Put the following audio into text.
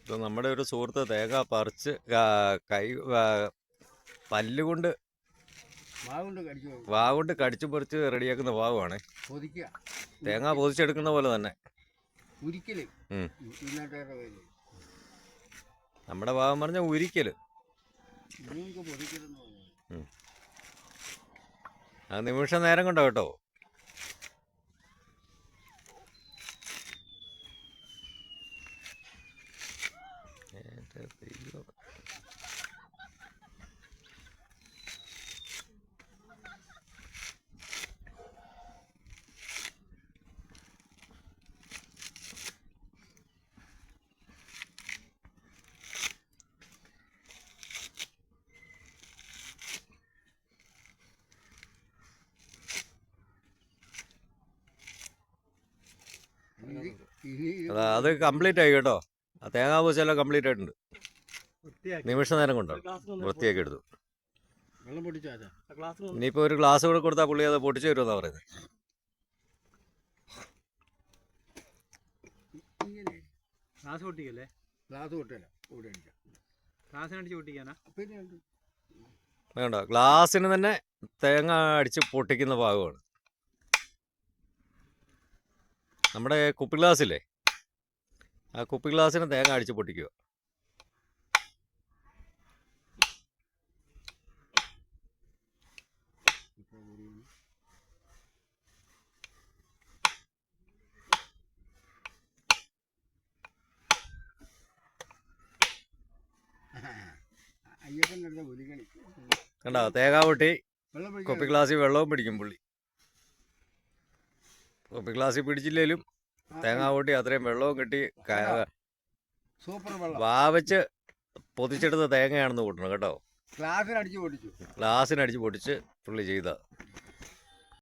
ഇത് നമ്മുടെ ഒരു സുഹൃത്ത് തേങ്ങ പറിച്ച് കൈ പല്ലുകൊണ്ട് വാഗുകൊണ്ട് കടിച്ചു പറിച്ച് റെഡിയാക്കുന്ന ഭാഗമാണ്. തേങ്ങ പൊതിച്ചെടുക്കുന്ന പോലെ തന്നെ നമ്മുടെ ഭാഗം പറഞ്ഞ ഉരിക്കല്. അത് നിമിഷ നേരം കൊണ്ടോ കേട്ടോ. അത് കംപ്ലീറ്റ് ആയി കേട്ടോ. ആ തേങ്ങാ പൂച്ചെല്ലാം കംപ്ലീറ്റ് ആയിട്ടുണ്ട്. നിമിഷ നേരം കൊണ്ടാണ് വൃത്തിയാക്കി എടുത്തു. ഇനിയിപ്പോൾ ഒരു ഗ്ലാസ് കൂടെ കൊടുത്താൽ പുള്ളി അത് പൊട്ടിച്ചു തരുമെന്നാണ് പറയുന്നത്. വേണ്ട, ഗ്ലാസ്സിന് തന്നെ തേങ്ങ അടിച്ച് പൊട്ടിക്കുന്ന ഭാഗമാണ്. നമ്മുടെ കുപ്പി ഗ്ലാസ്സില്ലേ, ആ കുപ്പി ഗ്ലാസ്സിന് തേങ്ങ അടിച്ച് പൊട്ടിക്കുക. കണ്ടോ, തേങ്ങ പൊട്ടി കുപ്പി ഗ്ലാസ്സിൽ വെള്ളവും പിടിക്കും പുള്ളി. കുപ്പി ഗ്ലാസ്സിൽ പിടിച്ചില്ലേലും തേങ്ങ പൊട്ടി അത്രയും വെള്ളവും കിട്ടി. വാവച്ച് പൊതിച്ചെടുത്ത തേങ്ങയാണെന്ന് കൂട്ടണം കേട്ടോ. ഗ്ലാസ്സിനടിച്ച് പൊട്ടിച്ച് പുള്ളി ചെയ്ത